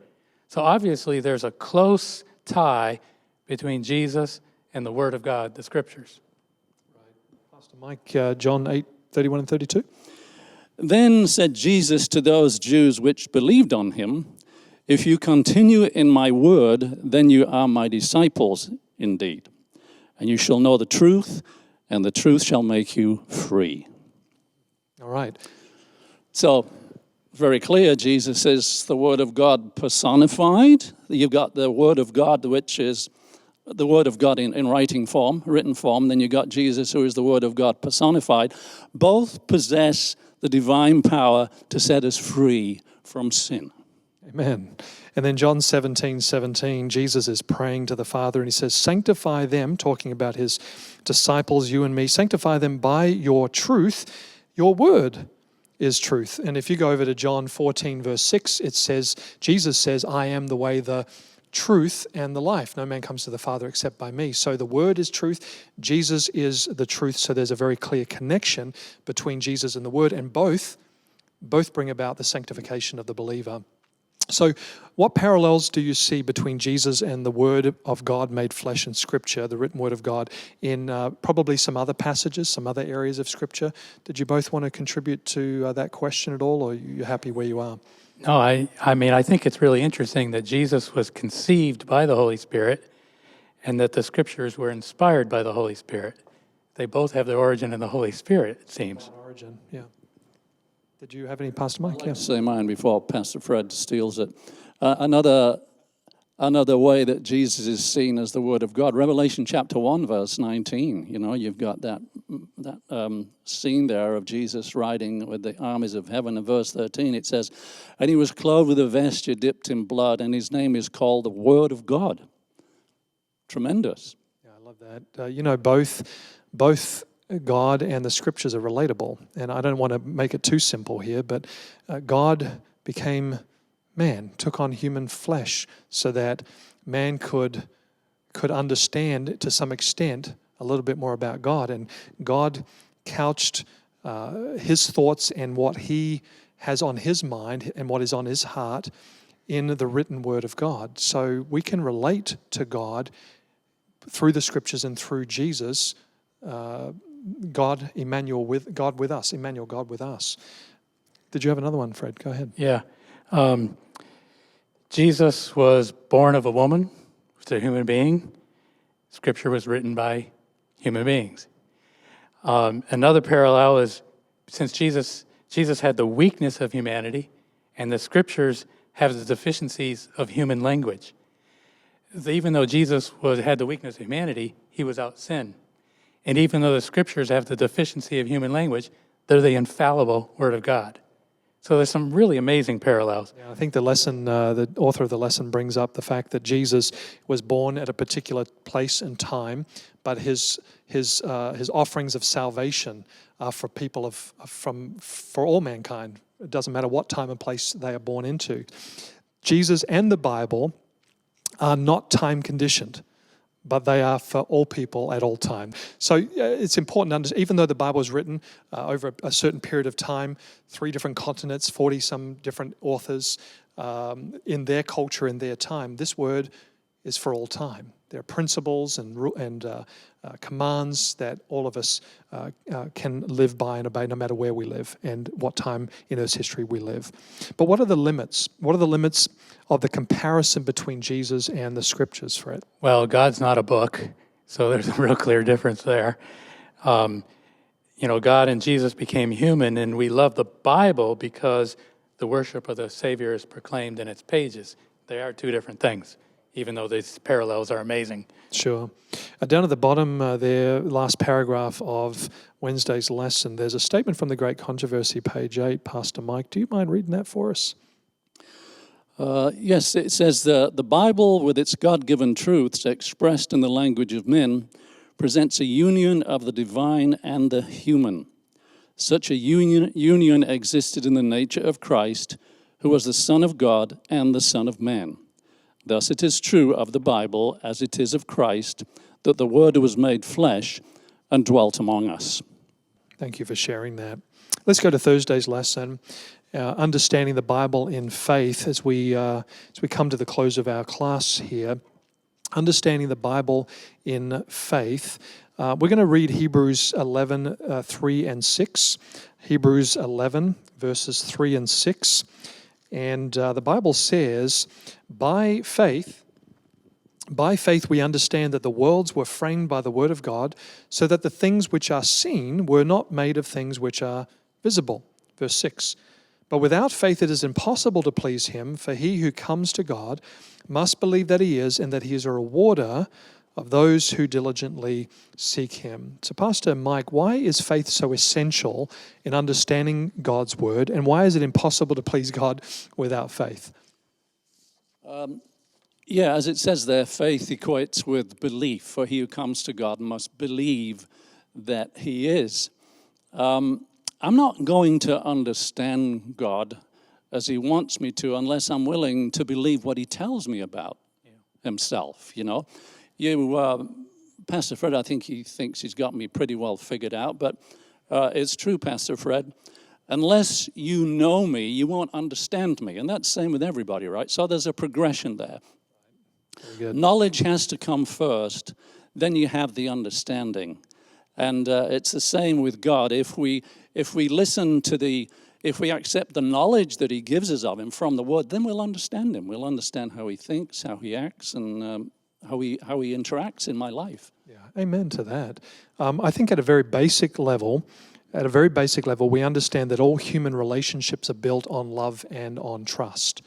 So obviously there's a close tie between Jesus and the Word of God, the Scriptures. Pastor Mike, John 8:31 and 32. Then said Jesus to those Jews which believed on him, if you continue in my word, then you are my disciples indeed. And you shall know the truth, and the truth shall make you free. All right. So, very clear, Jesus is the Word of God personified. You've got the Word of God, which is the Word of God in writing form, written form. Then you've got Jesus, who is the Word of God personified. Both possess the divine power to set us free from sin. Amen. And then John 17:17, Jesus is praying to the Father and he says, sanctify them, talking about his disciples, you and me, sanctify them by your truth. Your word is truth. And if you go over to John 14, verse 6, it says, Jesus says, I am the way, the truth, and the life. No man comes to the Father except by me. So the word is truth. Jesus is the truth. So there's a very clear connection between Jesus and the word, and both bring about the sanctification of the believer. So what parallels do you see between Jesus and the Word of God made flesh in Scripture, the written Word of God, in probably some other passages, some other areas of Scripture? Did you both want to contribute to that question at all, or are you happy where you are? No, I mean, I think it's really interesting that Jesus was conceived by the Holy Spirit and that the Scriptures were inspired by the Holy Spirit. They both have their origin in the Holy Spirit, it seems. Origin, yeah. Did you have any, Pastor Mike? I'd like to say mine before Pastor Fred steals it. Another way that Jesus is seen as the Word of God, Revelation chapter 1, verse 19. You know, you've got that scene there of Jesus riding with the armies of heaven. In verse 13, it says, and he was clothed with a vesture dipped in blood, and his name is called the Word of God. Tremendous. Yeah, I love that. You know, both God and the Scriptures are relatable. And I don't want to make it too simple here, but God became man, took on human flesh so that man could understand to some extent a little bit more about God. And God couched his thoughts and what he has on his mind and what is on his heart in the written Word of God. So we can relate to God through the Scriptures and through Jesus, God, Emmanuel, God with us. Did you have another one, Fred? Go ahead. Yeah. Jesus was born of a woman, was a human being. Scripture was written by human beings. Another parallel is since Jesus had the weakness of humanity, and the Scriptures have the deficiencies of human language. Even though Jesus had the weakness of humanity, he was without sin. And even though the Scriptures have the deficiency of human language, they're the infallible Word of God. So there's some really amazing parallels. Yeah, I think the lesson, the author of the lesson brings up the fact that Jesus was born at a particular place and time, but his offerings of salvation are for people for all mankind. It doesn't matter what time and place they are born into. Jesus and the Bible are not time conditioned, but they are for all people at all time. So it's important to understand, even though the Bible was written over a certain period of time, 3 different continents, 40-some different authors, in their culture, in their time, this word is for all time. There are principles and commands that all of us can live by and obey no matter where we live and what time in Earth's history we live. But what are the limits? What are the limits of the comparison between Jesus and the Scriptures, Fred? Well, God's not a book, so there's a real clear difference there. God and Jesus became human, and we love the Bible because the worship of the Savior is proclaimed in its pages. They are 2 different things, even though these parallels are amazing. Sure. Down at the bottom there, last paragraph of Wednesday's lesson, there's a statement from the Great Controversy, page 8. Pastor Mike, do you mind reading that for us? Yes, it says the Bible, with its God-given truths expressed in the language of men, presents a union of the divine and the human. Such a union existed in the nature of Christ, who was the Son of God and the Son of Man. Thus it is true of the Bible, as it is of Christ, that the Word was made flesh and dwelt among us. Thank you for sharing that. Let's go to Thursday's lesson, understanding the Bible in faith, as we come to the close of our class here. understanding the Bible in faith. We're going to read Hebrews 11, 3 and 6. Hebrews 11, verses 3 and 6. And the Bible says, by faith we understand that the worlds were framed by the word of God, so that the things which are seen were not made of things which are visible. Verse 6. But without faith it is impossible to please him, for he who comes to God must believe that he is, and that he is a rewarder of those who diligently seek him. So Pastor Mike, why is faith so essential in understanding God's word, and why is it impossible to please God without faith? Yeah, as it says there, faith equates with belief, for he who comes to God must believe that he is. I'm not going to understand God as he wants me to unless I'm willing to believe what he tells me about himself, you know. Pastor Fred, I think he thinks he's got me pretty well figured out, but it's true, Pastor Fred. Unless you know me, you won't understand me. And that's the same with everybody, right? So there's a progression there. Very good. Knowledge has to come first, then you have the understanding. And it's the same with God. If we listen to if we accept the knowledge that he gives us of him from the word, then we'll understand him. We'll understand how he thinks, how he acts, and how he interacts in my life. Yeah, amen to that. I think at a very basic level, we understand that all human relationships are built on love and on trust.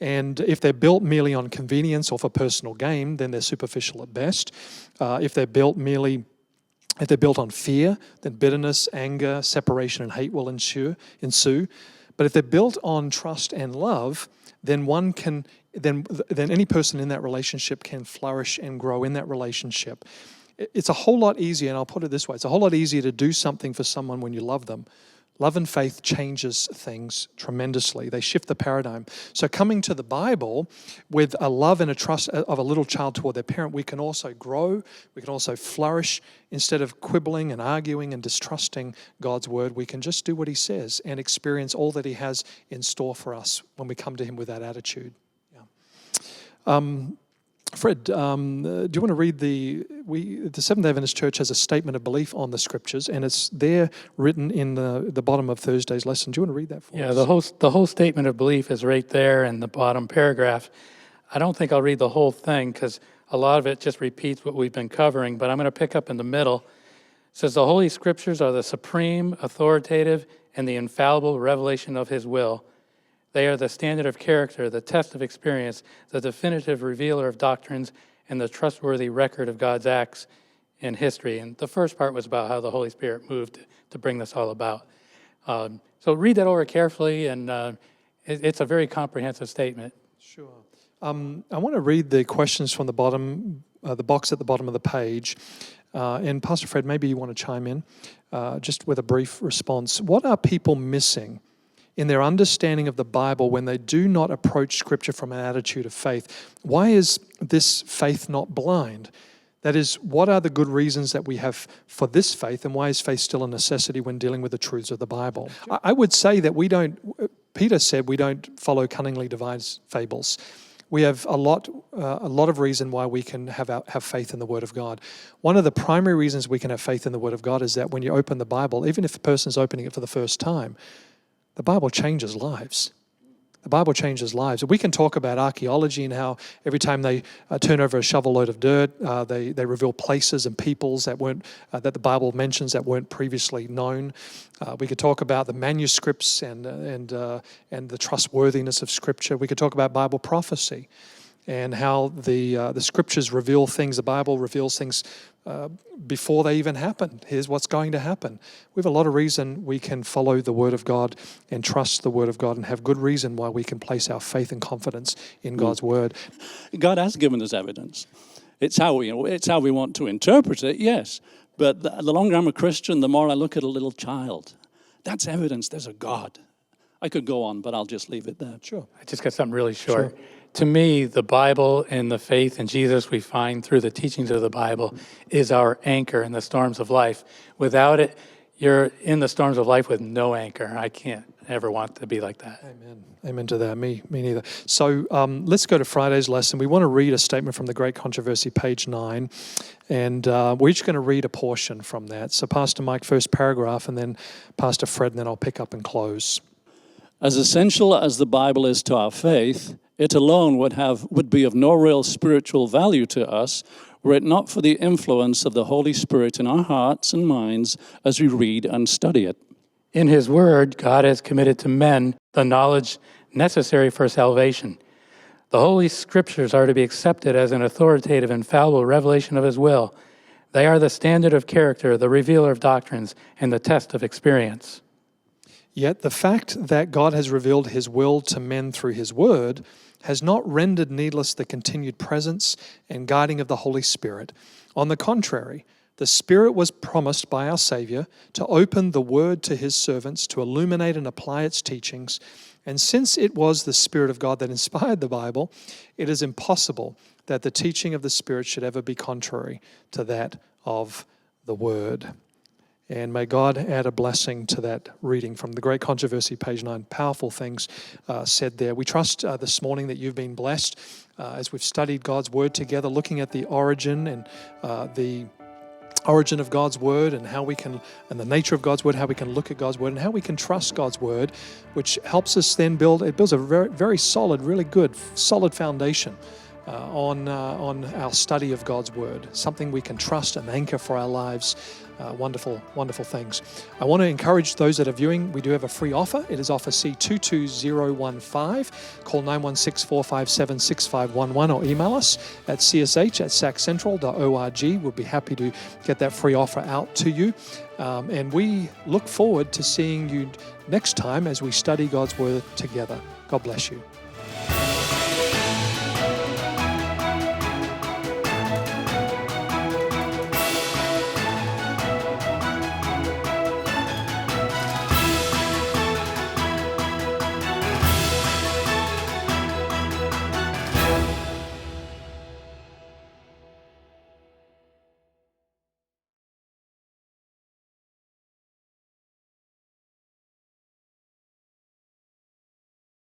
And if they're built merely on convenience or for personal gain, then they're superficial at best. If they're built on fear, then bitterness, anger, separation, and hate will ensue. But if they're built on trust and love, then then any person in that relationship can flourish and grow in that relationship. It's a whole lot easier, and I'll put it this way, it's a whole lot easier to do something for someone when you love them. Love and faith changes things tremendously. They shift the paradigm. So coming to the Bible with a love and a trust of a little child toward their parent, we can also grow, we can also flourish. Instead of quibbling and arguing and distrusting God's word, we can just do what he says and experience all that he has in store for us when we come to him with that attitude. Yeah. Fred, do you want to read the Seventh-day Adventist Church has a statement of belief on the scriptures, and it's there written in the bottom of Thursday's lesson. Do you want to read that for us? Yeah, the whole statement of belief is right there in the bottom paragraph. I don't think I'll read the whole thing because a lot of it just repeats what we've been covering, but I'm going to pick up in the middle. It says the Holy Scriptures are the supreme, authoritative, and the infallible revelation of his will. They are the standard of character, the test of experience, the definitive revealer of doctrines, and the trustworthy record of God's acts in history. And the first part was about how the Holy Spirit moved to bring this all about. So read that over carefully, and it's a very comprehensive statement. Sure. I want to read the questions from the bottom, the box at the bottom of the page. And Pastor Fred, maybe you want to chime in just with a brief response. What are people missing in their understanding of the Bible when they do not approach Scripture from an attitude of faith? Why is this faith not blind? That is, what are the good reasons that we have for this faith, and why is faith still a necessity when dealing with the truths of the Bible? I would say that Peter said we don't follow cunningly devised fables. We have a lot of reason why we can have faith in the Word of God. One of the primary reasons we can have faith in the Word of God is that when you open the Bible, even if a person's opening it for the first time, the Bible changes lives. The Bible changes lives. We can talk about archaeology and how every time they turn over a shovel load of dirt, they reveal places and peoples that the Bible mentions that weren't previously known. We could talk about the manuscripts and the trustworthiness of Scripture. We could talk about Bible prophecy and how the Scriptures reveal things. The Bible reveals things before they even happen. Here's what's going to happen. We have a lot of reason we can follow the Word of God and trust the Word of God, and have good reason why we can place our faith and confidence in God's Word. God has given us evidence. It's how we want to interpret it, yes. But the longer I'm a Christian, the more I look at a little child. That's evidence there's a God. I could go on, but I'll just leave it there. Sure. I just got something really short. Sure. To me, the Bible and the faith in Jesus we find through the teachings of the Bible is our anchor in the storms of life. Without it, you're in the storms of life with no anchor. I can't ever want to be like that. Amen. Amen to that. Me neither. So let's go to Friday's lesson. We want to read a statement from the Great Controversy, page 9, and we're each going to read a portion from that. So Pastor Mike, first paragraph, and then Pastor Fred, and then I'll pick up and close. As essential as the Bible is to our faith, it alone would be of no real spiritual value to us were it not for the influence of the Holy Spirit in our hearts and minds as we read and study it. In his word, God has committed to men the knowledge necessary for salvation. The Holy Scriptures are to be accepted as an authoritative, infallible revelation of his will. They are the standard of character, the revealer of doctrines, and the test of experience. Yet the fact that God has revealed his will to men through his word has not rendered needless the continued presence and guiding of the Holy Spirit. On the contrary, the Spirit was promised by our Savior to open the word to his servants, to illuminate and apply its teachings. And since it was the Spirit of God that inspired the Bible, it is impossible that the teaching of the Spirit should ever be contrary to that of the Word. And may God add a blessing to that reading from the Great Controversy, page 9. Powerful things said there. We trust this morning that you've been blessed as we've studied God's Word together, looking at the origin and the origin of God's Word and how we can, and the nature of God's Word, how we can look at God's Word and how we can trust God's Word, which helps us then builds a very, very solid, really good, solid foundation on our study of God's Word, something we can trust and anchor for our lives. Wonderful, wonderful things. I want to encourage those that are viewing, we do have a free offer. It is offer C22015. Call 916-457-6511 or email us at csh@saccentral.org. We'll be happy to get that free offer out to you. And we look forward to seeing you next time as we study God's Word together. God bless you.